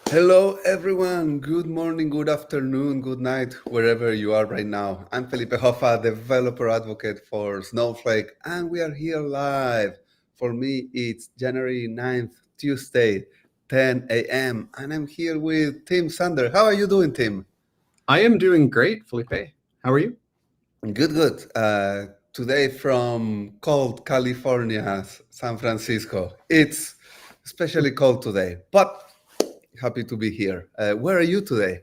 Hello, everyone. Good morning, good afternoon, good night, wherever you are right now. I'm Felipe Hoffa, developer advocate for Snowflake, and we are here live. For me, it's January 9th, Tuesday, 10 a.m., and I'm here with Tim Sander. How are you doing, Tim? I am doing great, Felipe. How are you? Good, good. Today from cold California, San Francisco. It's especially cold today, but happy to be here. Where are you today?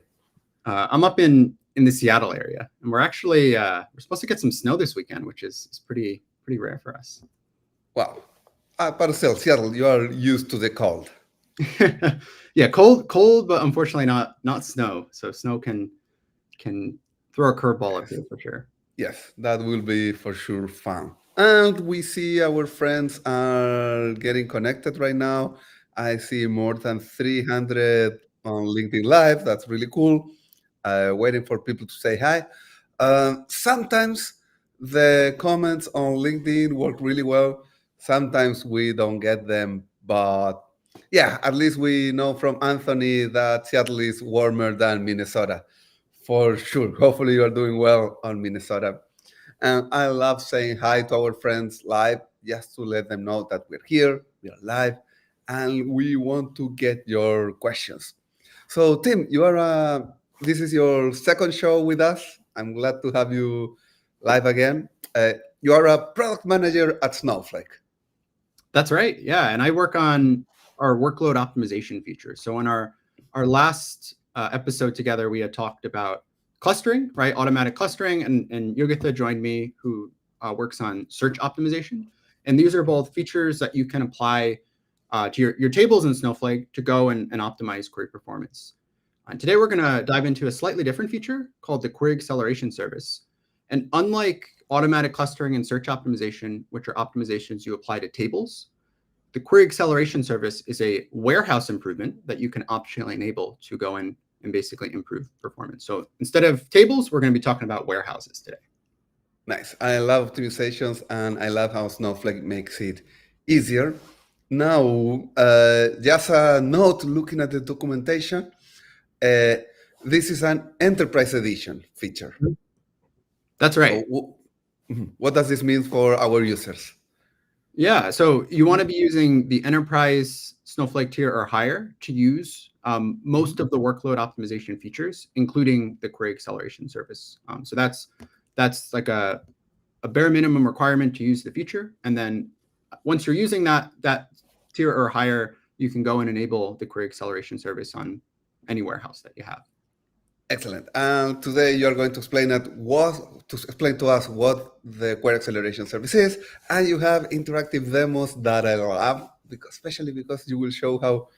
I'm up in the Seattle area, and we're supposed to get some snow this weekend, which is pretty rare for us. Wow. But still, Seattle, you are used to the cold. Yeah, cold, but unfortunately not snow. So snow can throw a curveball up Yes. here for sure. Yes, that will be for sure fun. And we see our friends are getting connected right now. I see more than 300 on LinkedIn Live. That's really cool. Waiting for people to say hi. Sometimes the comments on LinkedIn work really well. Sometimes we don't get them, but yeah, at least we know from Anthony that Seattle is warmer than Minnesota. For sure. Hopefully, you are doing well on Minnesota. And I love saying hi to our friends live just to let them know that we're here, we are live, and we want to get your questions. So, Tim, this is your second show with us. I'm glad to have you live again. You are a product manager at Snowflake. That's right. Yeah, and I work on our workload optimization feature. So in our last episode together, we had talked about clustering, right? Automatic clustering, and Yogitha joined me, who works on search optimization. And these are both features that you can apply to your tables in Snowflake to go and optimize query performance. And today we're going to dive into a slightly different feature called the query acceleration service. And unlike automatic clustering and search optimization, which are optimizations you apply to tables, the query acceleration service is a warehouse improvement that you can optionally enable to go in and basically improve performance. So instead of tables, we're going to be talking about warehouses today. Nice. I love optimizations and I love how Snowflake makes it easier. Now, just a note looking at the documentation, uh, this is an enterprise edition feature. That's So, right. what does this mean for our users? Yeah. So you want to be using the enterprise Snowflake tier or higher to use most of the workload optimization features, including the query acceleration service. So that's like a bare minimum requirement to use the feature. And then once you're using that tier or higher, you can go and enable the query acceleration service on any warehouse that you have. Excellent. And today you are going to explain to us what the query acceleration service is, and you have interactive demos that I love, especially because you will show how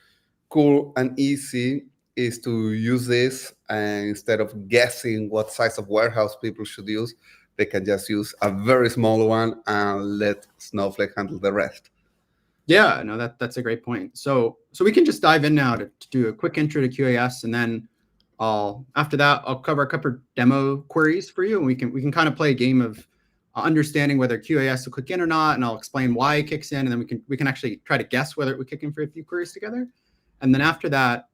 cool and easy is to use this, and instead of guessing what size of warehouse people should use, they can just use a very small one and let Snowflake handle the rest. Yeah, no, that's a great point. So we can just dive in now to do a quick intro to QAS, and then after that I'll cover a couple of demo queries for you, and we can kind of play a game of understanding whether QAS will kick in or not, and I'll explain why it kicks in, and then we can actually try to guess whether it would kick in for a few queries together. And then after that,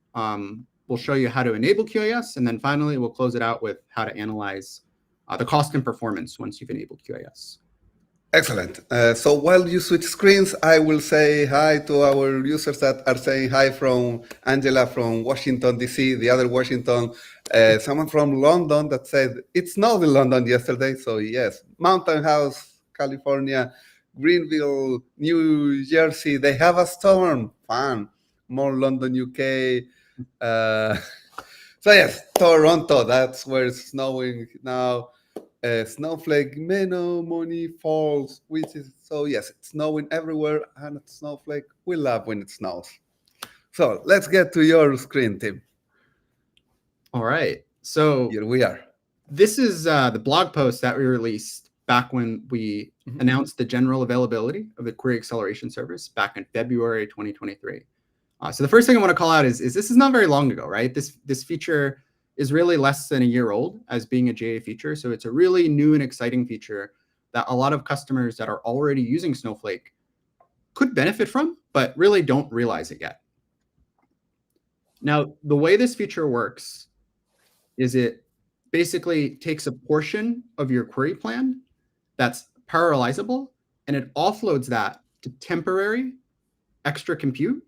we'll show you how to enable QAS, and then finally we'll close it out with how to analyze the cost and performance once you've enabled QAS. Excellent. So while you switch screens, I will say hi to our users that are saying hi from Angela from Washington, D.C., the other Washington, someone from London that said it snowed in London yesterday. So, yes, Mountain House, California, Greenville, New Jersey, they have a storm. Fun. More London, UK. Uh, so, yes, Toronto, that's where it's snowing now. Snowflake, Menomoney Falls, which is so yes, it's snowing everywhere, and at Snowflake, we love when it snows. So let's get to your screen, Tim. All right. So Here we are. this is the blog post that we released back when we announced the general availability of the query acceleration service back in February 2023. So the first thing I want to call out is this is not very long ago, right? This feature is really less than a year old as being a GA feature. So it's a really new and exciting feature that a lot of customers that are already using Snowflake could benefit from, but really don't realize it yet. Now, the way this feature works is it basically takes a portion of your query plan that's parallelizable, and it offloads that to temporary extra compute,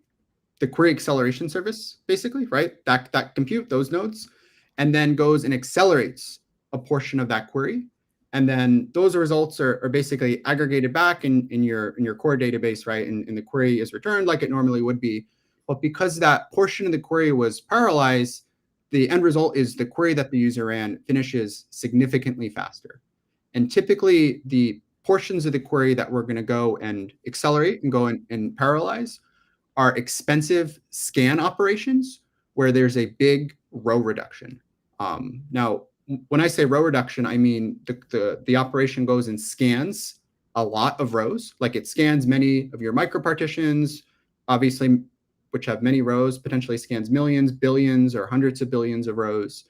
the query acceleration service, basically, right? That compute, those nodes, and then goes and accelerates a portion of that query. And then those results are basically aggregated back in your core database, right? And the query is returned like it normally would be. But because that portion of the query was parallelized, the end result is the query that the user ran finishes significantly faster. And typically, the portions of the query that we're going to go and accelerate and go and parallelize are expensive scan operations where there's a big row reduction. Now, when I say row reduction, I mean the operation goes and scans a lot of rows, like it scans many of your micropartitions, obviously, which have many rows, potentially scans millions, billions, or hundreds of billions of rows,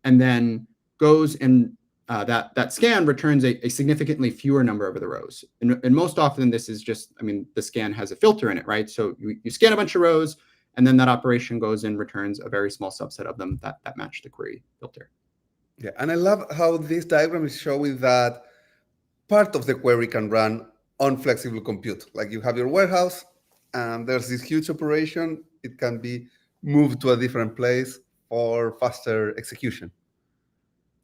and then goes and that scan returns a significantly fewer number of the rows. And most often this is just, I mean, the scan has a filter in it, right? So you scan a bunch of rows, and then that operation goes and returns a very small subset of them that match the query filter. Yeah, and I love how this diagram is showing that part of the query can run on flexible compute. Like you have your warehouse, and there's this huge operation. It can be moved to a different place for faster execution.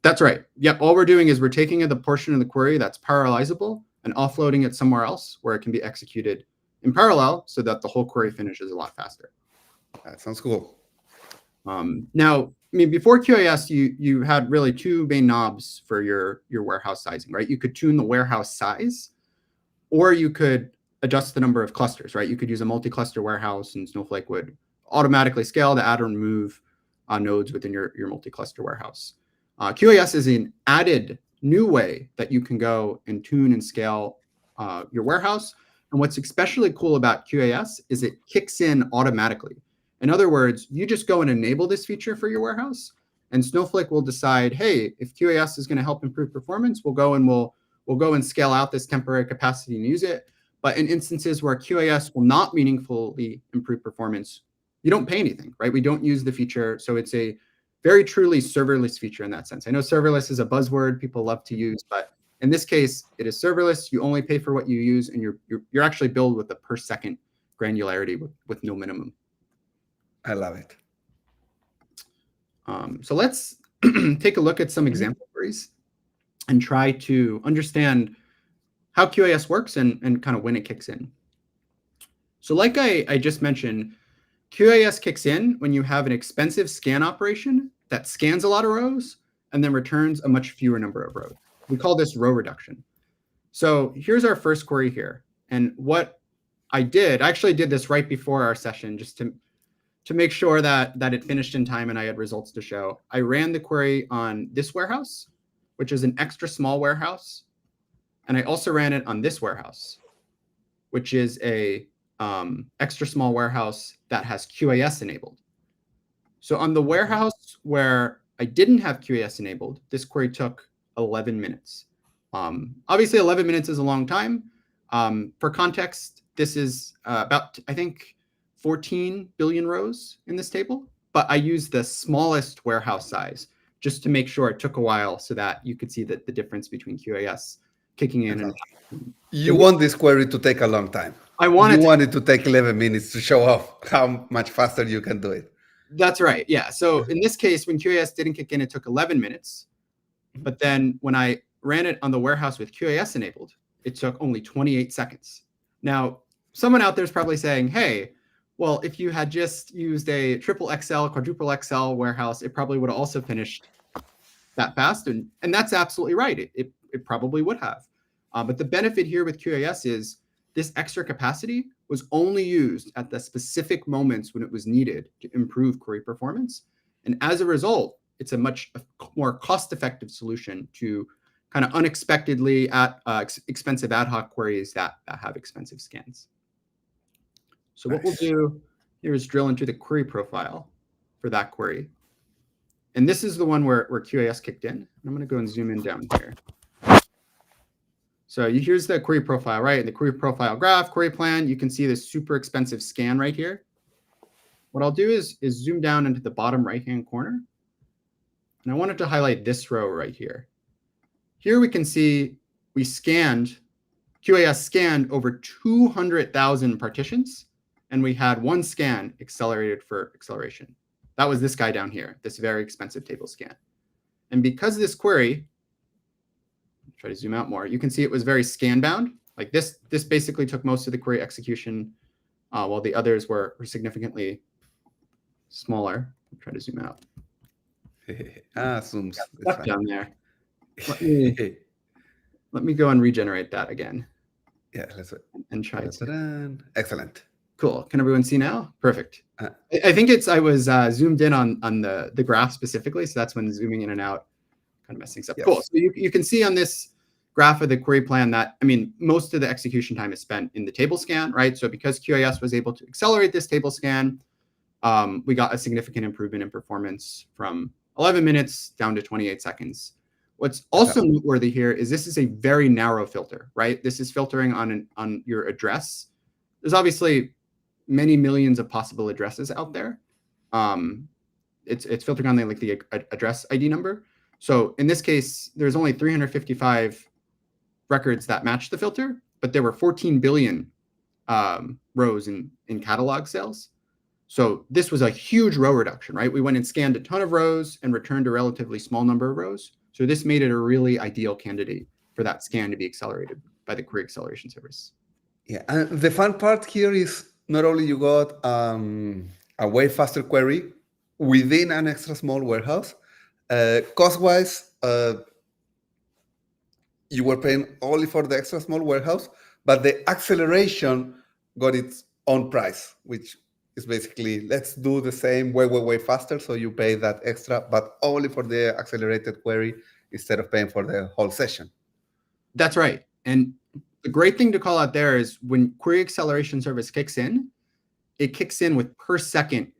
That's right. Yep. All we're doing is we're taking the portion of the query that's parallelizable and offloading it somewhere else where it can be executed in parallel so that the whole query finishes a lot faster. That sounds cool. Now, I mean, before QAS, you had really two main knobs for your warehouse sizing, right? You could tune the warehouse size, or you could adjust the number of clusters, right? You could use a multi-cluster warehouse, and Snowflake would automatically scale to add or remove nodes within your multi-cluster warehouse. QAS is an added new way that you can go and tune and scale your warehouse. And what's especially cool about QAS is it kicks in automatically. In other words, you just go and enable this feature for your warehouse, and Snowflake will decide, hey, if QAS is going to help improve performance, we'll go and scale out this temporary capacity and use it. But in instances where QAS will not meaningfully improve performance, you don't pay anything, right? We don't use the feature. So it's a very truly serverless feature in that sense. I know serverless is a buzzword people love to use, but in this case, it is serverless. You only pay for what you use, and you're actually billed with a per second granularity with no minimum. I love it. So let's take a look at some example queries and try to understand how QAS works and kind of when it kicks in. So like I just mentioned, QAS kicks in when you have an expensive scan operation that scans a lot of rows and then returns a much fewer number of rows. We call this row reduction. So here's our first query here. And what I actually did this right before our session just to make sure that it finished in time and I had results to show. I ran the query on this warehouse, which is an extra small warehouse. And I also ran it on this warehouse, which is a extra small warehouse that has QAS enabled. So on the warehouse where I didn't have QAS enabled, this query took 11 minutes. Obviously, 11 minutes is a long time. For context, this is about, I think, 14 billion rows in this table, but I used the smallest warehouse size just to make sure it took a while so that you could see the difference between QAS kicking in. And you want this query to take a long time. You want it to take 11 minutes to show off how much faster you can do it. That's right. Yeah. So in this case, when QAS didn't kick in, it took 11 minutes. But then when I ran it on the warehouse with QAS enabled, it took only 28 seconds. Now, someone out there is probably saying, hey, well, if you had just used a triple XL, quadruple XL warehouse, it probably would have also finished that fast. And that's absolutely right. It probably would have. But the benefit here with QAS is this extra capacity was only used at the specific moments when it was needed to improve query performance. And as a result, it's a much more cost-effective solution to kind of unexpectedly expensive ad hoc queries that have expensive scans. So what we'll do here is drill into the query profile for that query. And this is the one where QAS kicked in. I'm going to go and zoom in down here. So here's the query profile, right? In the query profile graph, query plan, you can see this super expensive scan right here. what I'll do is zoom down into the bottom right-hand corner. And I wanted to highlight this row right here. Here we can see we QAS scanned over 200,000 partitions, and we had one scan accelerated for acceleration. That was this guy down here, this very expensive table scan. And because of this query, try to zoom out more, you can see it was very scan bound. Like this basically took most of the query execution, while the others were significantly smaller. I'll try to zoom out. Zooms. Stuck down there. Let me go and regenerate that again. Yeah, let's and try to. Excellent. Cool. Can everyone see now? Perfect. I think I was zoomed in on the graph specifically, so that's when zooming in and out kind of mess things up. Yes. Cool. So you can see on this graph of the query plan that, I mean, most of the execution time is spent in the table scan, right? So because QAS was able to accelerate this table scan, we got a significant improvement in performance from 11 minutes down to 28 seconds. What's also noteworthy here is this is a very narrow filter, right? This is filtering on your address. There's obviously many millions of possible addresses out there. It's filtering on the address ID number. So in this case, there's only 355 records that match the filter, but there were 14 billion rows in catalog sales. So this was a huge row reduction, right? We went and scanned a ton of rows and returned a relatively small number of rows. So this made it a really ideal candidate for that scan to be accelerated by the query acceleration service. Yeah, and the fun part here is not only you got a way faster query within an extra small warehouse, cost-wise, you were paying only for the extra small warehouse, but the acceleration got its own price, which is basically, let's do the same way faster. So you pay that extra, but only for the accelerated query instead of paying for the whole session. That's right. And the great thing to call out there is when query acceleration service kicks in, it kicks in with per second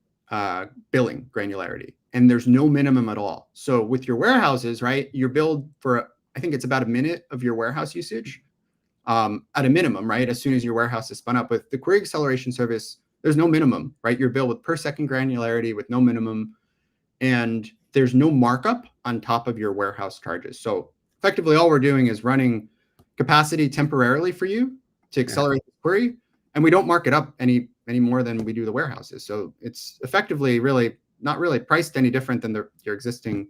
billing granularity, and there's no minimum at all. So with your warehouses, right, you're billed for, I think it's about a minute of your warehouse usage at a minimum, right? As soon as your warehouse is spun up. With the query acceleration service, there's no minimum, right? You're billed with per second granularity with no minimum, and there's no markup on top of your warehouse charges. So effectively, all we're doing is running capacity temporarily for you to accelerate the query, and we don't mark it up any more than we do the warehouses. So it's effectively really not really priced any different than your existing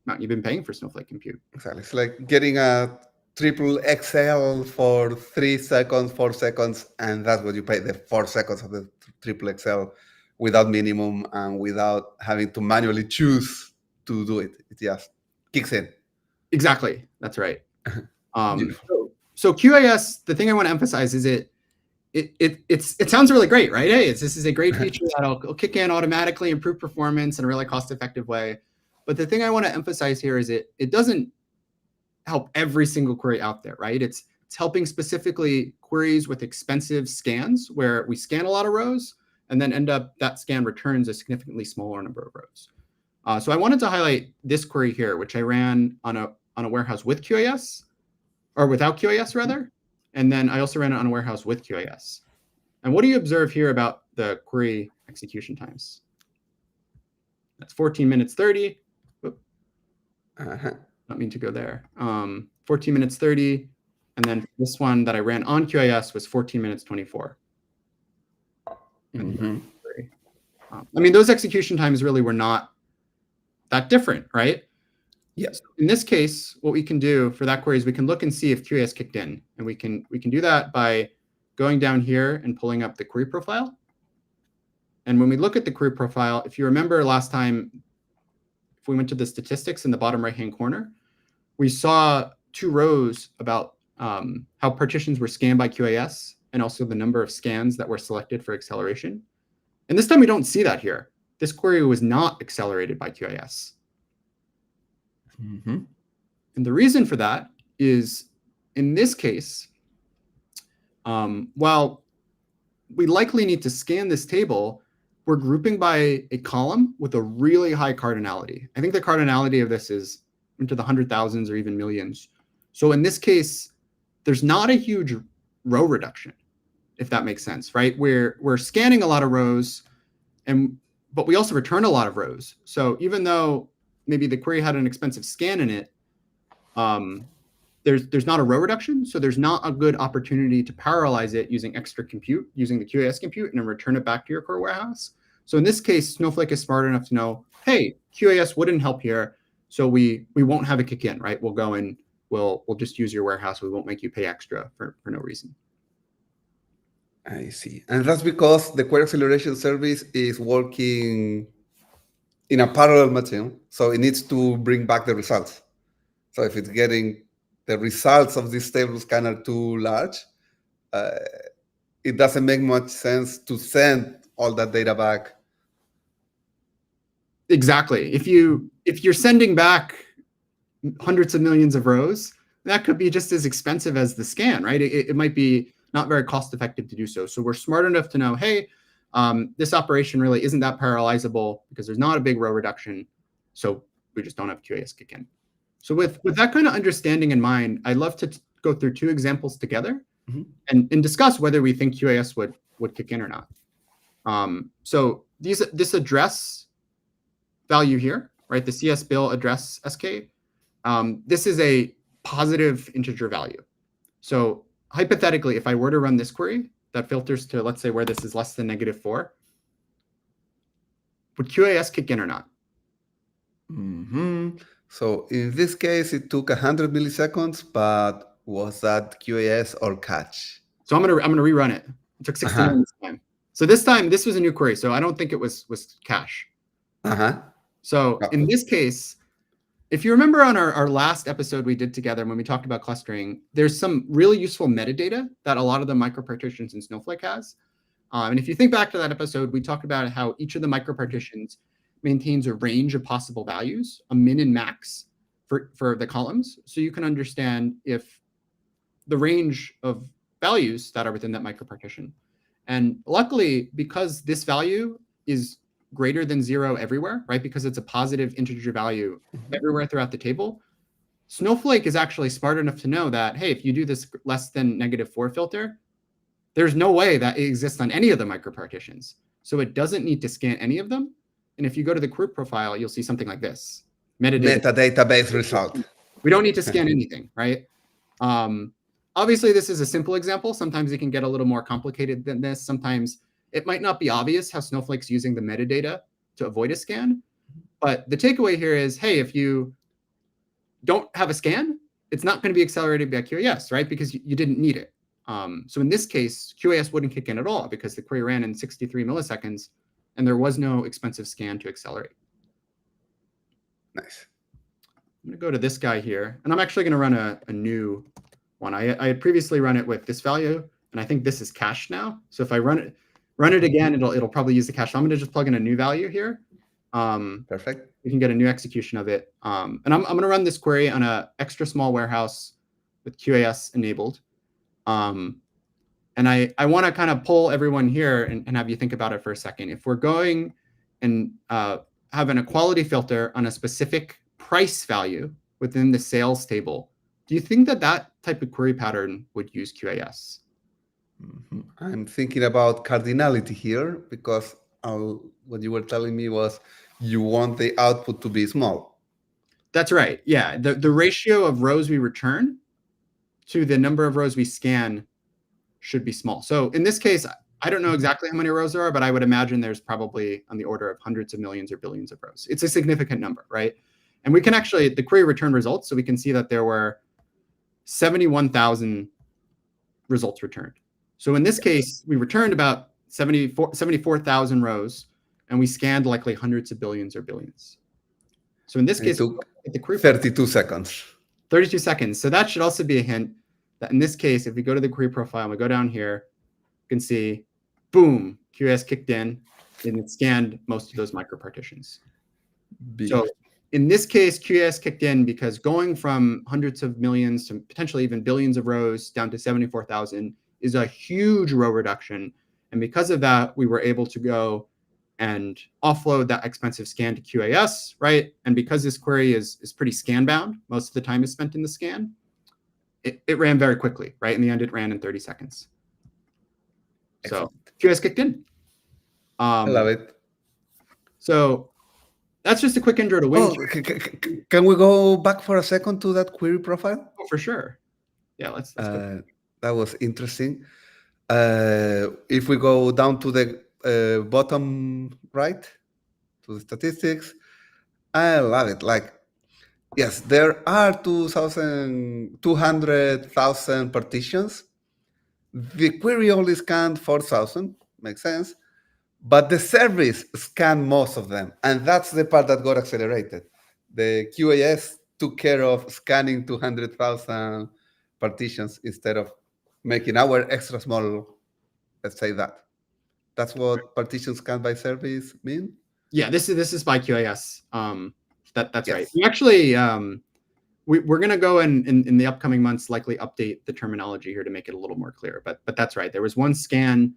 amount you've been paying for Snowflake compute. Exactly. It's like getting a triple XL for 3 seconds, 4 seconds, and that's what you pay, the 4 seconds of the triple XL without minimum and without having to manually choose to do it. It just kicks in. Exactly. That's right. So QAS, the thing I want to emphasize is it sounds really great, right? Hey, this is a great feature that'll kick in automatically, improve performance in a really cost-effective way. But the thing I want to emphasize here is it doesn't help every single query out there, right? It's helping specifically queries with expensive scans where we scan a lot of rows and then end up that scan returns a significantly smaller number of rows. So I wanted to highlight this query here, which I ran on a warehouse with QAS, or without QAS rather. And then I also ran it on a warehouse with QAS. And what do you observe here about the query execution times? That's 14 minutes 30. Not mean to go there. 14 minutes 30. And then this one that I ran on QAS was 14 minutes 24. I mean, those execution times really were not that different, right? Yes. In this case, what we can do for that query is we can look and see if QAS kicked in. And we can do that by going down here and pulling up the query profile. And when we look at the query profile, if you remember last time, if we went to the statistics in the bottom right-hand corner, we saw 2 rows about how partitions were scanned by QAS and also the number of scans that were selected for acceleration. And this time we don't see that here. This query was not accelerated by QAS. And the reason for that is, in this case, while we likely need to scan this table, we're grouping by a column with a really high cardinality. I think the cardinality of this is into the 100,000s or even millions. So in this case, there's not a huge row reduction, if that makes sense, right? We're scanning a lot of rows, and but we also return a lot of rows. So even though maybe the query had an expensive scan in it, there's not a row reduction, so there's not a good opportunity to parallelize it using extra compute, using the QAS compute, and then return it back to your core warehouse. So in this case, Snowflake is smart enough to know, hey, QAS wouldn't help here, so we won't have it kick in, right? We'll go and we'll just use your warehouse. We won't make you pay extra for no reason. I see. And that's because the query acceleration service is working in a parallel machine. So it needs to bring back the results. So if it's getting the results of these tables kind of too large, it doesn't make much sense to send all that data back. Exactly. If you're sending back hundreds of millions of rows, that could be just as expensive as the scan, right? It might be not very cost effective to do so. So we're smart enough to know, hey, this operation really isn't that parallelizable because there's not a big row reduction. So we just don't have QAS kick in. So with that kind of understanding in mind, I'd love to go through two examples together and discuss whether we think QAS would kick in or not. So this address value here, right? The CS bill address SK, this is a positive integer value. So hypothetically, if I were to run this query that filters to, let's say, where this is less than -4, would QAS kick in or not? So in this case, it took 100 milliseconds, but was that QAS or catch? So I'm gonna rerun it. It took 16 this time. So this time, this was a new query, so I don't think it was cache. So in this case, if you remember on our last episode we did together when we talked about clustering, there's some really useful metadata that a lot of the micropartitions in Snowflake has. And if you think back to that episode, we talked about how each of the micropartitions maintains a range of possible values, a min and max for the columns. So you can understand if the range of values that are within that micropartition. And luckily, because this value is greater than 0 everywhere, right? Because it's a positive integer value everywhere throughout the table, Snowflake is actually smart enough to know that, hey, if you do this less than -4 filter, there's no way that it exists on any of the micropartitions. So it doesn't need to scan any of them. And if you go to the group profile, you'll see something like this. Metadata-based result. We don't need to scan anything, right? Obviously, this is a simple example. Sometimes it can get a little more complicated than this. Sometimes it might not be obvious how Snowflake's using the metadata to avoid a scan. But the takeaway here is, hey, if you don't have a scan, it's not going to be accelerated by QAS, right? Because you didn't need it. So in this case, QAS wouldn't kick in at all because the query ran in 63 milliseconds and there was no expensive scan to accelerate. Nice. I'm going to go to this guy here, and I'm actually going to run a new one. I had previously run it with this value, and I think this is cached now. So if I run it again, it'll probably use the cache. So I'm going to just plug in a new value here. Perfect. We can get a new execution of it. And I'm going to run this query on an extra small warehouse with QAS enabled. And I want to kind of pull everyone here and have you think about it for a second. If we're going and have an equality filter on a specific price value within the sales table, do you think that type of query pattern would use QAS? I'm thinking about cardinality here because what you were telling me was you want the output to be small. That's right. Yeah. The ratio of rows we return to the number of rows we scan should be small. So in this case, I don't know exactly how many rows there are, but I would imagine there's probably on the order of hundreds of millions or billions of rows. It's a significant number, right? And we can actually, the query return results, so we can see that there were 71,000 results returned. So in this case, we returned about 74,000 rows, and we scanned likely hundreds of billions or billions. So in this case, it took the query 32 seconds. 32 seconds. So that should also be a hint that in this case, if we go to the query profile and we go down here, you can see, boom, QAS kicked in, and it scanned most of those micropartitions. So in this case, QAS kicked in because going from hundreds of millions to potentially even billions of rows down to 74,000 is a huge row reduction. And because of that, we were able to go and offload that expensive scan to QAS, right? And because this query is pretty scan bound, most of the time is spent in the scan, it ran very quickly, right? In the end, it ran in 30 seconds. Excellent. So QAS kicked in. I love it. So that's just a quick intro to Oh, WinQ. can we go back for a second to that query profile? Oh, for sure. Yeah, let's go. That was interesting. If we go down to the bottom right, to the statistics, I love it. Like, yes, there are 200,000 partitions. The query only scanned 4,000, makes sense. But the service scanned most of them. And that's the part that got accelerated. The QAS took care of scanning 200,000 partitions instead of making our extra small, let's say that. That's what partitions scanned by service mean? Yeah, this is by QAS. That's right. Yes. We actually we're going to go in the upcoming months likely update the terminology here to make it a little more clear. But that's right. There was one scan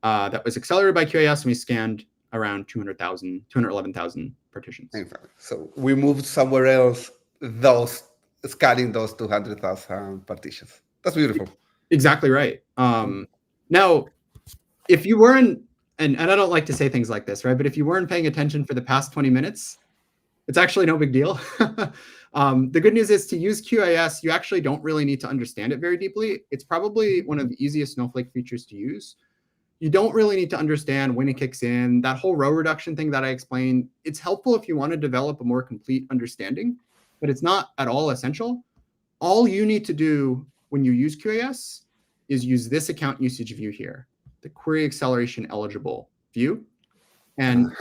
that was accelerated by QAS, and we scanned around 211,000 partitions. Exactly. So we moved somewhere else those scanning those 200,000 partitions. That's beautiful. Exactly right. Now, if you weren't, and I don't like to say things like this, right? But if you weren't paying attention for the past 20 minutes, it's actually no big deal. The good news is to use QAS, you actually don't really need to understand it very deeply. It's probably one of the easiest Snowflake features to use. You don't really need to understand when it kicks in. That whole row reduction thing that I explained, it's helpful if you want to develop a more complete understanding, but it's not at all essential. All you need to do when you use QAS is use this account usage view here, the query acceleration eligible view. And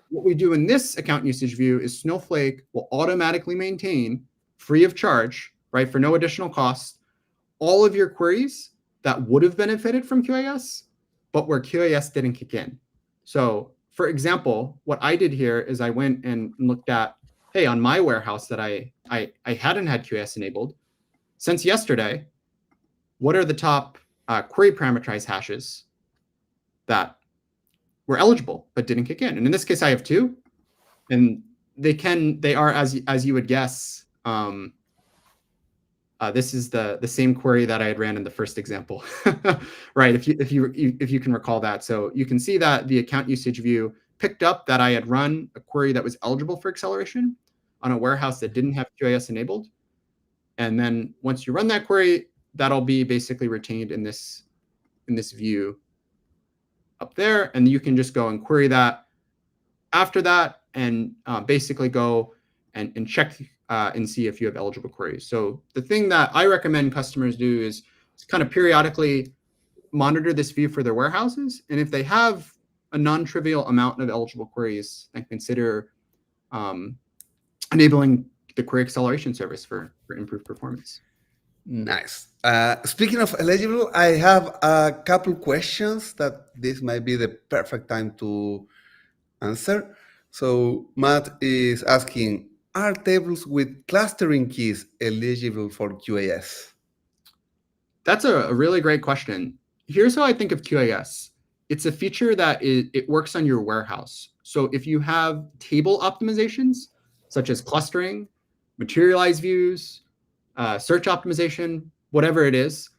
what we do in this account usage view is Snowflake will automatically maintain, free of charge, right, for no additional cost, all of your queries that would have benefited from QAS, but where QAS didn't kick in. So for example, what I did here is I went and looked at, hey, on my warehouse that I hadn't had QAS enabled, since yesterday, what are the top query parameterized hashes that were eligible but didn't kick in? And in this case, I have two, and they are as you would guess. This is the same query that I had ran in the first example, right? If you can recall that, so you can see that the account usage view picked up that I had run a query that was eligible for acceleration on a warehouse that didn't have QAS enabled, and then once you run that query, that'll be basically retained in this view up there, and you can just go and query that after that, and basically go and check and see if you have eligible queries. So the thing that I recommend customers do is kind of periodically monitor this view for their warehouses, and if they have a non-trivial amount of eligible queries, then consider enabling the query acceleration service for improved performance. Nice. Speaking of eligible, I have a couple questions that this might be the perfect time to answer. So Matt is asking, are tables with clustering keys eligible for QAS? That's a really great question. Here's how I think of QAS. It's a feature that it works on your warehouse. So if you have table optimizations, such as clustering, materialized views, search optimization, whatever it is,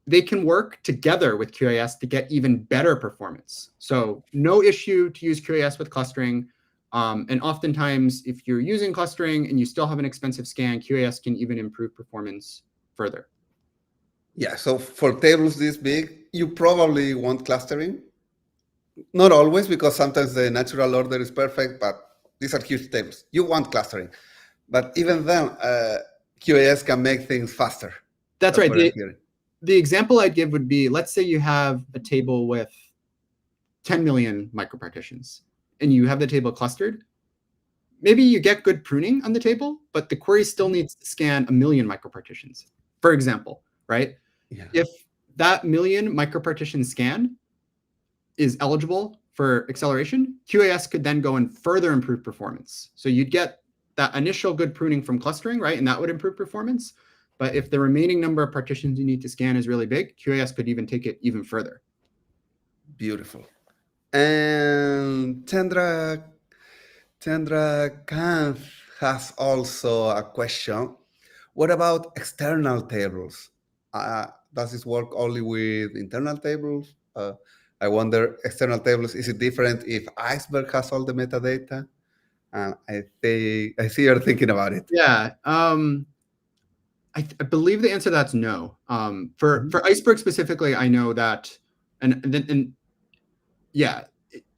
they can work together with QAS to get even better performance. So no issue to use QAS with clustering. And oftentimes, if you're using clustering and you still have an expensive scan, QAS can even improve performance further. Yeah, so for tables this big, you probably want clustering. Not always, because sometimes the natural order is perfect, but these are huge tables. You want clustering. But even then, QAS can make things faster. That's right. what I'm hearing. The example I'd give would be, let's say you have a table with 10 million micropartitions and you have the table clustered. Maybe you get good pruning on the table, but the query still needs to scan 1 million micropartitions, for example, right? Yeah. If that 1 million micropartition scan is eligible for acceleration, QAS could then go and further improve performance. So you'd get that initial good pruning from clustering, right? And that would improve performance. But if the remaining number of partitions you need to scan is really big, QAS could even take it even further. Beautiful. And Chandra Kant has also a question. What about external tables? Does this work only with internal tables? I wonder, external tables, is it different if Iceberg has all the metadata? And I see you're thinking about it. Yeah. I believe the answer to that's no. For Iceberg specifically, I know that, and yeah,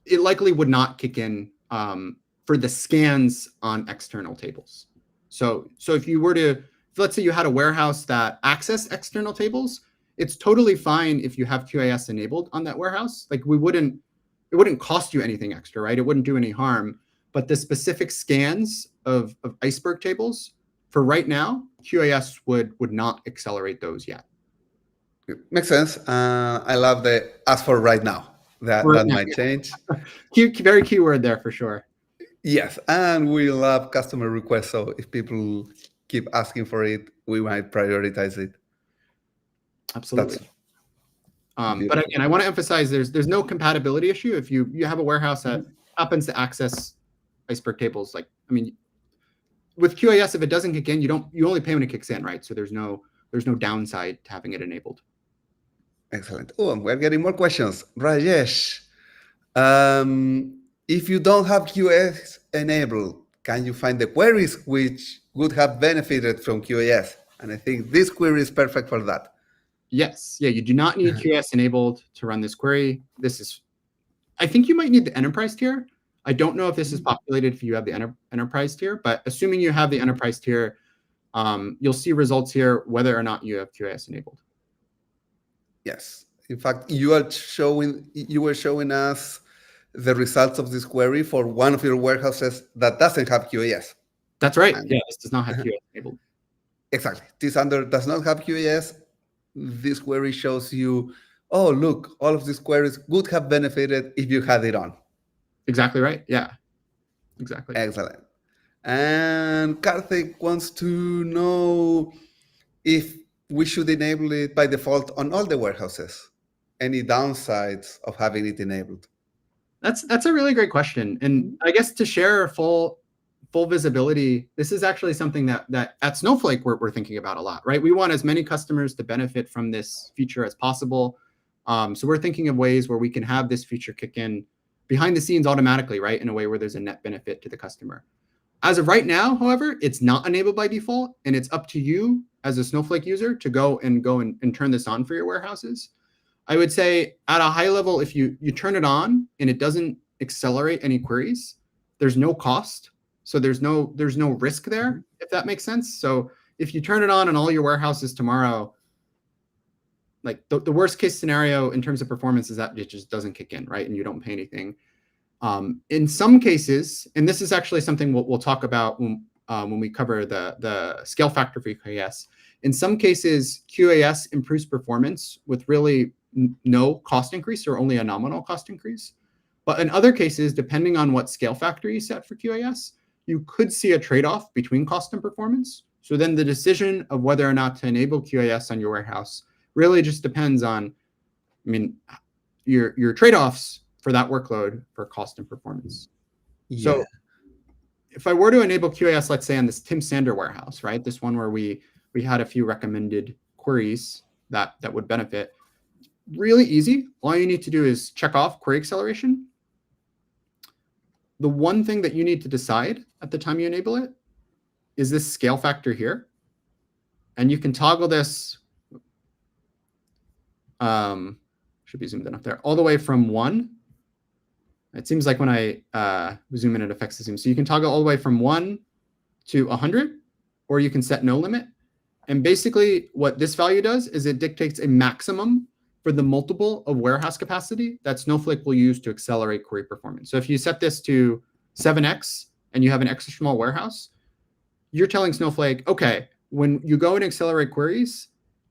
it likely would not kick in for the scans on external tables. So if you were to, let's say you had a warehouse that accessed external tables, it's totally fine if you have QAS enabled on that warehouse. Like it wouldn't cost you anything extra, right? It wouldn't do any harm. But the specific scans of Iceberg tables, for right now, QAS would not accelerate those yet. Makes sense. I love the as for right now. That might change. Very keyword there for sure. Yes, and we love customer requests. So if people keep asking for it, we might prioritize it. Absolutely. But again, I want to emphasize there's no compatibility issue. If you have a warehouse that happens to access Iceberg tables, like, I mean, with QAS, if it doesn't kick in, you only pay when it kicks in, right? So there's no downside to having it enabled. Excellent. Oh, we're getting more questions. Rajesh, if you don't have QAS enabled, can you find the queries which would have benefited from QAS? And I think this query is perfect for that. Yes. Yeah, you do not need QAS enabled to run this query. I think you might need the enterprise tier. I don't know if this is populated if you have the enterprise tier, but assuming you have the enterprise tier, you'll see results here whether or not you have QAS enabled. Yes. In fact, you were showing us the results of this query for one of your warehouses that doesn't have QAS. That's right. Yeah, this does not have QAS enabled. Exactly. This does not have QAS. This query shows you, oh, look, all of these queries would have benefited if you had it on. Exactly right. Yeah, exactly. Excellent. And Karthik wants to know if we should enable it by default on all the warehouses. Any downsides of having it enabled? That's a really great question. And I guess to share full visibility, this is actually something that at Snowflake we're thinking about a lot, right? We want as many customers to benefit from this feature as possible. So we're thinking of ways where we can have this feature kick in behind the scenes automatically, right? In a way where there's a net benefit to the customer. As of right now, however, it's not enabled by default, and it's up to you as a Snowflake user to go and turn this on for your warehouses. I would say at a high level, if you turn it on and it doesn't accelerate any queries, there's no cost. So there's no risk there, if that makes sense. So if you turn it on in all your warehouses tomorrow, like the worst case scenario in terms of performance is that it just doesn't kick in, right? And you don't pay anything. In some cases, and this is actually something we'll talk about when we cover the scale factor for QAS. In some cases, QAS improves performance with really no cost increase or only a nominal cost increase. But in other cases, depending on what scale factor you set for QAS, you could see a trade-off between cost and performance. So then the decision of whether or not to enable QAS on your warehouse really just depends on, your trade-offs for that workload for cost and performance. Yeah. So if I were to enable QAS, let's say on this Tim Sander warehouse, right? This one where we had a few recommended queries that would benefit. Really easy. All you need to do is check off query acceleration. The one thing that you need to decide at the time you enable it is this scale factor here. And you can toggle this, should be zoomed in up there, all the way from 1. It seems like when I zoom in, it affects the zoom. So you can toggle all the way from 1 to 100, or you can set no limit. And basically what this value does is it dictates a maximum for the multiple of warehouse capacity that Snowflake will use to accelerate query performance. So if you set this to 7x and you have an extra small warehouse, you're telling Snowflake, okay, when you go and accelerate queries,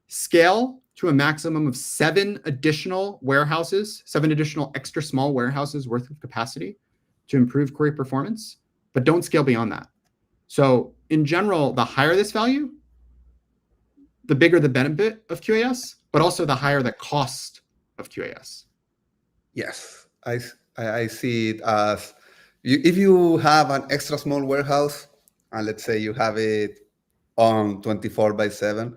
scale to a maximum of 7 additional warehouses, 7 additional extra small warehouses worth of capacity to improve query performance, but don't scale beyond that. So in general, the higher this value, the bigger the benefit of QAS, but also the higher the cost of QAS. Yes, I see it as if you have an extra small warehouse, and let's say you have it on 24/7,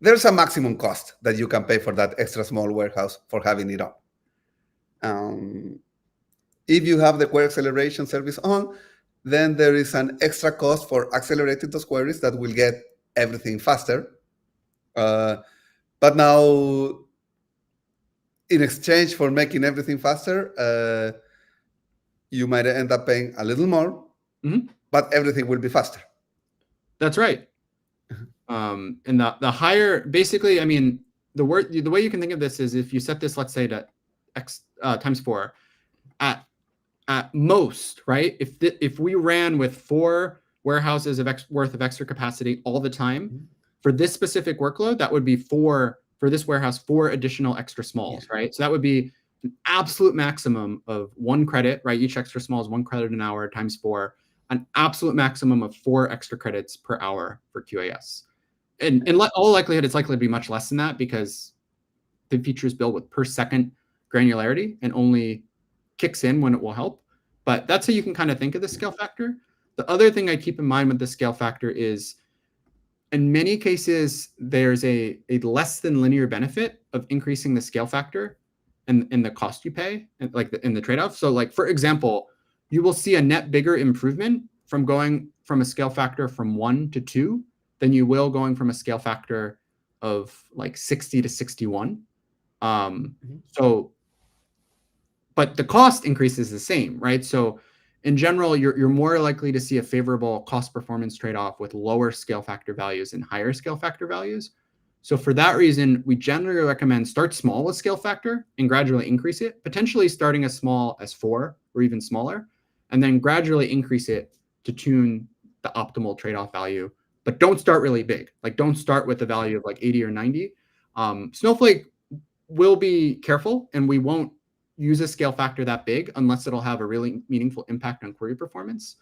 there's a maximum cost that you can pay for that extra small warehouse for having it on. Um, if you have the query acceleration service on, then there is an extra cost for accelerating those queries that will get everything faster. Uh, but now, in exchange for making everything faster, you might end up paying a little more, but everything will be faster. That's right. And the higher, basically, I mean, the way you can think of this is if you set this, let's say, to x times 4, at most, right? If we ran with 4 warehouses worth of extra capacity all the time for this specific workload, that would be for this warehouse 4 additional extra smalls, right? So that would be an absolute maximum of 1 credit, right? Each extra small is 1 credit an hour times 4, an absolute maximum of 4 extra credits per hour for QAS. And in all likelihood, it's likely to be much less than that because the feature is built with per second granularity and only kicks in when it will help. But that's how you can kind of think of the scale factor. The other thing I keep in mind with the scale factor is in many cases, there's a less than linear benefit of increasing the scale factor and the cost you pay, and like in the trade-off. So like, for example, you will see a net bigger improvement from going from a scale factor from 1 to 2 than you will going from a scale factor of like 60 to 61. So, but the cost increase is the same, right? So in general, you're more likely to see a favorable cost performance trade-off with lower scale factor values and higher scale factor values. So for that reason, we generally recommend start small with scale factor and gradually increase it, potentially starting as small as 4 or even smaller, and then gradually increase it to tune the optimal trade-off value. But don't start really big. Like don't start with the value of like 80 or 90. Snowflake will be careful, and we won't use a scale factor that big unless it'll have a really meaningful impact on query performance.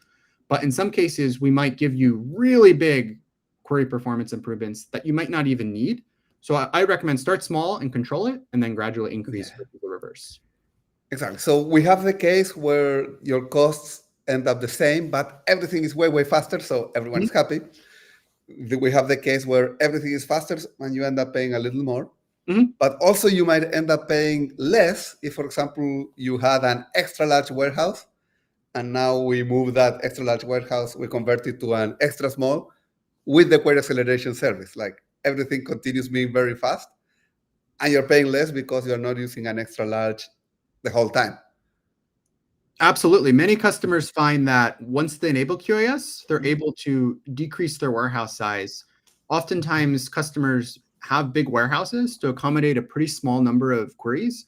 But in some cases, we might give you really big query performance improvements that you might not even need. So I recommend start small and control it, and then gradually increase with the reverse. Exactly. So we have the case where your costs end up the same, but everything is way, way faster, so everyone is happy. We have the case where everything is faster and you end up paying a little more. But also you might end up paying less if, for example, you had an extra large warehouse and now we move that extra large warehouse, we convert it to an extra small with the query acceleration service. Like everything continues being very fast and you're paying less because you're not using an extra large the whole time. Absolutely. Many customers find that once they enable QAS, they're able to decrease their warehouse size. Oftentimes, customers have big warehouses to accommodate a pretty small number of queries.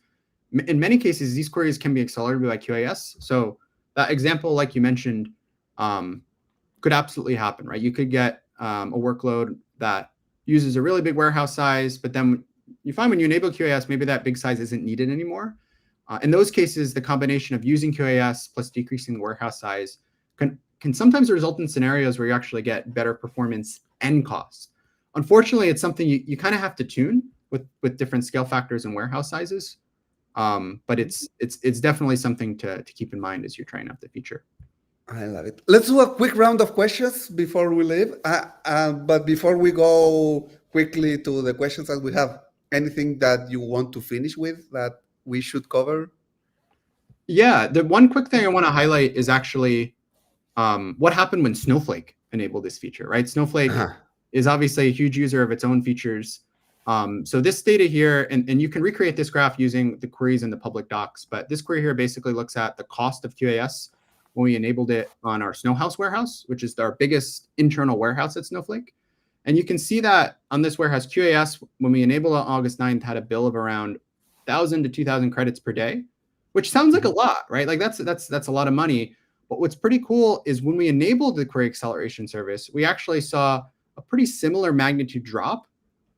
In many cases, these queries can be accelerated by QAS. So that example, like you mentioned, could absolutely happen, right? You could get a workload that uses a really big warehouse size, but then you find when you enable QAS, maybe that big size isn't needed anymore. In those cases, the combination of using QAS plus decreasing the warehouse size can sometimes result in scenarios where you actually get better performance and cost. Unfortunately, it's something you kind of have to tune with different scale factors and warehouse sizes. But it's definitely something to keep in mind as you're trying out the feature. I love it. Let's do a quick round of questions before we leave. But before we go quickly to the questions that we have, anything that you want to finish with that we should cover? Yeah, the one quick thing I want to highlight is actually what happened when Snowflake enabled this feature, right? Snowflake is obviously a huge user of its own features. So this data here, and you can recreate this graph using the queries in the public docs, but this query here basically looks at the cost of QAS when we enabled it on our Snowhouse warehouse, which is our biggest internal warehouse at Snowflake. And you can see that on this warehouse, QAS, when we enabled it on August 9th, had a bill of around 1,000 to 2,000 credits per day, which sounds like a lot, right? Like that's a lot of money. But what's pretty cool is when we enabled the query acceleration service, we actually saw a pretty similar magnitude drop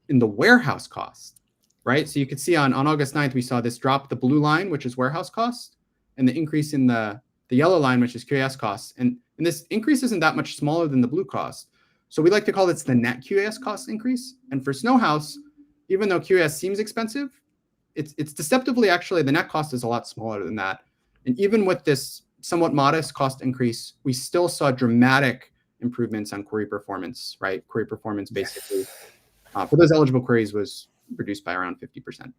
in the warehouse cost, right? So you could see on August 9th, we saw this drop, the blue line, which is warehouse cost, and the increase in the yellow line, which is QAS costs. And this increase isn't that much smaller than the blue cost. So we like to call this the net QAS cost increase. And for Snowhouse, even though QAS seems expensive, it's deceptively actually the net cost is a lot smaller than that. And even with this somewhat modest cost increase, we still saw dramatic improvements on query performance, right? Query performance basically for those eligible queries was reduced by around 50%.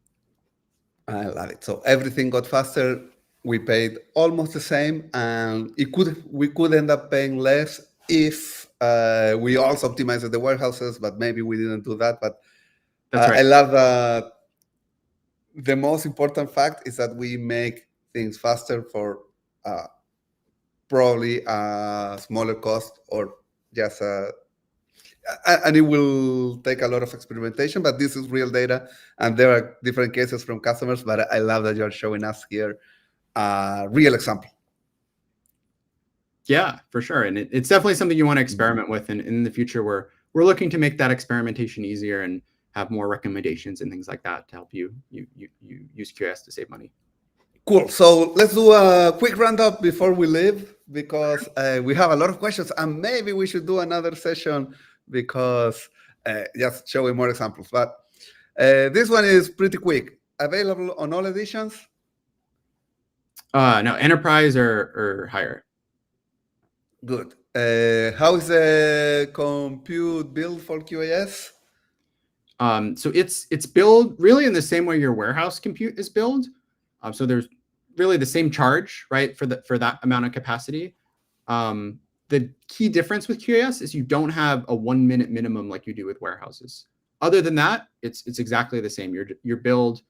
I love it. So everything got faster. We paid almost the same, and we could end up paying less if we also optimized the warehouses, but maybe we didn't do that. But That's I right. love that the most important fact is that we make things faster for uh, probably a smaller cost or just and it will take a lot of experimentation, but this is real data and there are different cases from customers. But I love that you're showing us here a real example. Yeah, for sure. And it's definitely something you want to experiment with. And in the future, we're looking to make that experimentation easier and have more recommendations and things like that to help you use QoS to save money. Cool. So let's do a quick roundup before we leave because we have a lot of questions and maybe we should do another session because just showing more examples. But this one is pretty quick. Available on all editions? No, enterprise or higher. Good. How is the compute build for QAS? So it's built really in the same way your warehouse compute is built. So there's really the same charge, right, for that amount of capacity. The key difference with QAS is you don't have a 1 minute minimum like you do with warehouses. Other than that, it's exactly the same. Your build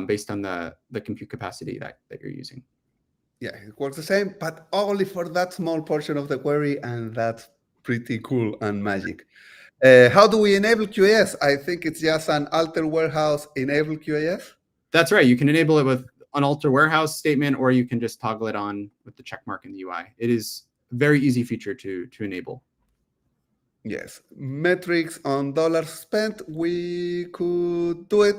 based on the compute capacity that you're using. Yeah, it works the same, but only for that small portion of the query, and that's pretty cool and magic. How do we enable QAS? I think it's just an alter warehouse enable QAS. That's right. You can enable it with an alter warehouse statement, or you can just toggle it on with the check mark in the UI. It is a very easy feature to enable. Yes, metrics on dollars spent, we could do it.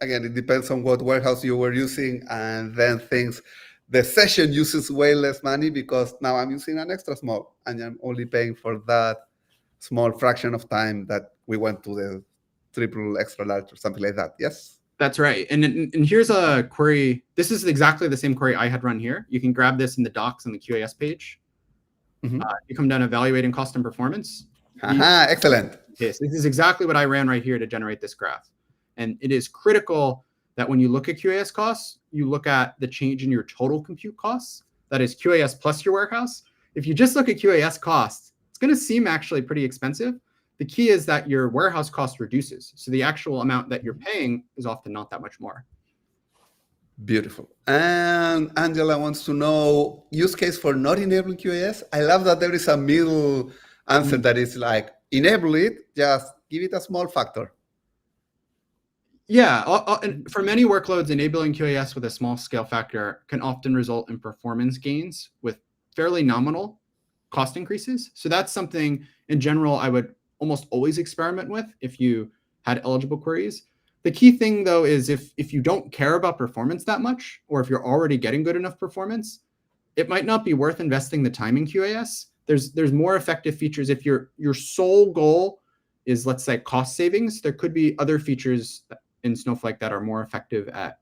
Again, it depends on what warehouse you were using, and then things. The session uses way less money because now I'm using an extra small, and I'm only paying for that small fraction of time that we went to the triple extra large or something like that. Yes. That's right. And here's a query. This is exactly the same query I had run here. You can grab this in the docs on the QAS page. You come down to evaluating cost and performance. Aha, excellent. Yes, this is exactly what I ran right here to generate this graph. And it is critical that when you look at QAS costs, you look at the change in your total compute costs. That is QAS plus your warehouse. If you just look at QAS costs, it's going to seem actually pretty expensive. The key is that your warehouse cost reduces. So the actual amount that you're paying is often not that much more. Beautiful. And Angela wants to know use case for not enabling QAS. I love that there is a middle answer that is like enable it, just give it a small factor. Yeah, and for many workloads, enabling QAS with a small scale factor can often result in performance gains with fairly nominal cost increases. So that's something in general I would almost always experiment with if you had eligible queries. The key thing though is if you don't care about performance that much, or if you're already getting good enough performance, it might not be worth investing the time in QAS. There's more effective features. If your sole goal is, let's say, cost savings, there could be other features in Snowflake that are more effective at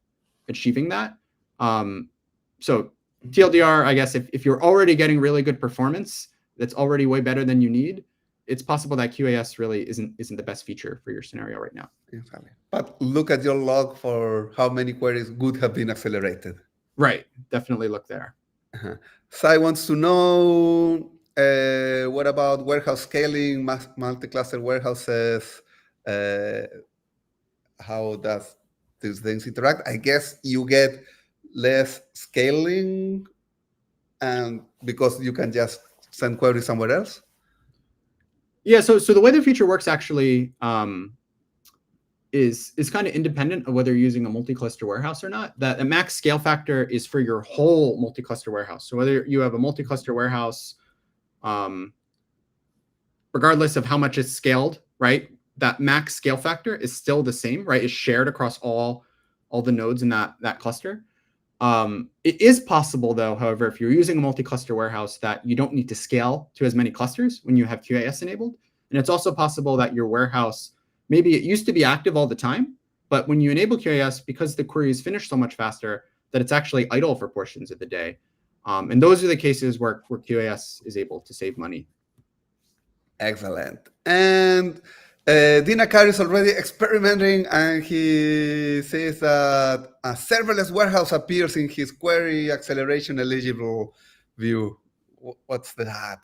achieving that. So TLDR, I guess, if you're already getting really good performance, that's already way better than you need, it's possible that QAS really isn't the best feature for your scenario right now. Exactly. But look at your log for how many queries would have been accelerated. Right. Definitely look there. Sai wants to know what about warehouse scaling, multi-cluster warehouses? Uh, how does these things interact? I guess you get less scaling and because you can just send queries somewhere else. Yeah, so the way the feature works actually is kind of independent of whether you're using a multi-cluster warehouse or not. That a max scale factor is for your whole multi-cluster warehouse. So whether you have a multi-cluster warehouse, regardless of how much it's scaled, right? That max scale factor is still the same, right? It's shared across all the nodes in that cluster. It is possible, though, however, if you're using a multi-cluster warehouse, that you don't need to scale to as many clusters when you have QAS enabled. And it's also possible that your warehouse, maybe it used to be active all the time, but when you enable QAS, because the queries finish so much faster, that it's actually idle for portions of the day. And those are the cases where QAS is able to save money. Excellent. And Dinakar is already experimenting, and he says that a serverless warehouse appears in his query acceleration eligible view. What's that?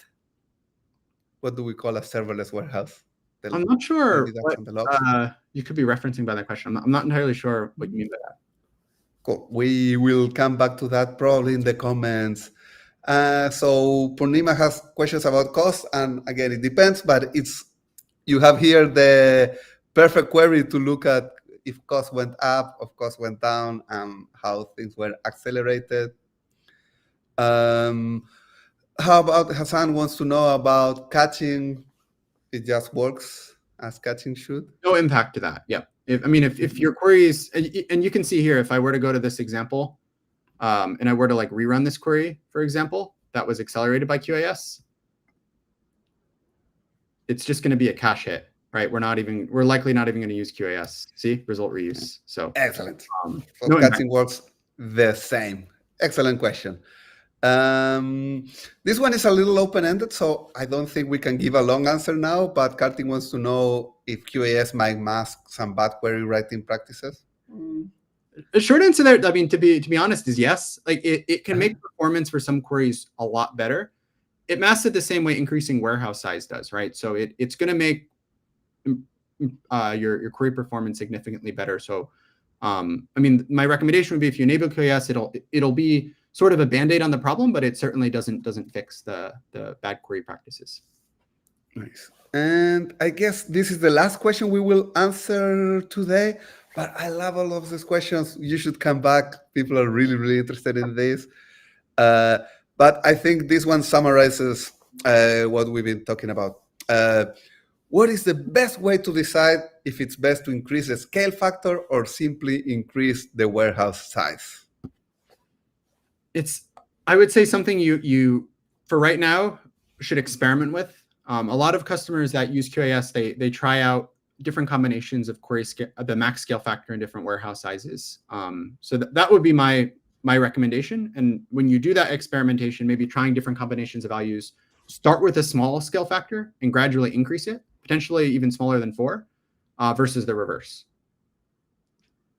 What do we call a serverless warehouse? I'm not Maybe sure that's what on the logs. you could be referencing by that question. I'm not entirely sure what you mean by that. Cool. We will come back to that probably in the comments. So Purnima has questions about cost, and again, it depends, but it's you have here the perfect query to look at if cost went up, if cost went down, and how things were accelerated. Um, how about Hassan wants to know about catching? It just works as catching should. No impact to that. Yeah. If your queries, and you can see here, if I were to go to this example, and I were to like rerun this query, for example, that was accelerated by QAS, it's just going to be a cache hit, right? We're likely not even going to use QAS. See, result reuse. So Excellent. So no impact. catching works the same. Excellent question. This one is a little open-ended, so I don't think we can give a long answer now, but Kartik wants to know if QAS might mask some bad query writing practices. The short answer there, to be honest, is yes. Like it can make performance for some queries a lot better. It masks it the same way increasing warehouse size does, right? So it's going to make your query performance significantly better. So, my recommendation would be if you enable QAS, it'll be sort of a band-aid on the problem, but it certainly doesn't fix the bad query practices. Nice. And I guess this is the last question we will answer today. But I love all of these questions. You should come back. People are really, really interested in this. But I think this one summarizes what we've been talking about. What is the best way to decide if it's best to increase the scale factor or simply increase the warehouse size? I would say something you for right now should experiment with. A lot of customers that use QAS, they try out different combinations of query scale, the max scale factor in different warehouse sizes. So that would be my recommendation. And when you do that experimentation, maybe trying different combinations of values, start with a small scale factor and gradually increase it, potentially even smaller than 4, versus the reverse.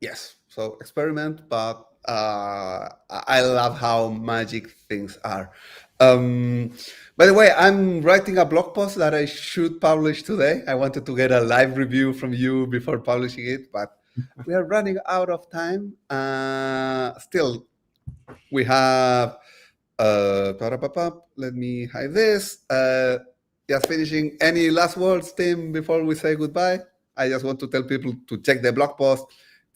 Yes. So experiment, but I love how magic things are. By the way, I'm writing a blog post that I should publish today. I wanted to get a live review from you before publishing it, but we are running out of time. Still, we have. Let me hide this. Just finishing. Any last words, Tim, before we say goodbye? I just want to tell people to check the blog post,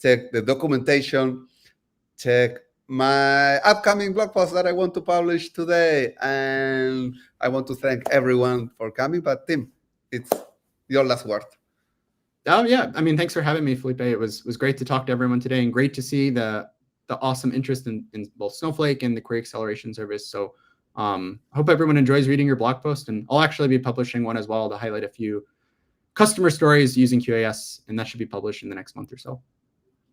check the documentation, check my upcoming blog post that I want to publish today. And I want to thank everyone for coming. But Tim, it's your last word. Oh yeah, thanks for having me, Felipe. It was great to talk to everyone today, and great to see the awesome interest in both Snowflake and the query acceleration service. So I hope everyone enjoys reading your blog post, and I'll actually be publishing one as well to highlight a few customer stories using QAS, and that should be published in the next month or so.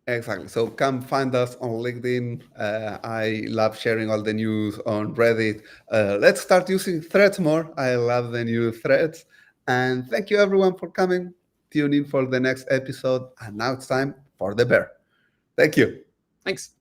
Exactly. So come find us on LinkedIn. I love sharing all the news on Reddit. Let's start using threads more. I love the new threads. And thank you everyone for coming. Tune in for the next episode. And now it's time for the bear. Thank you. Thanks.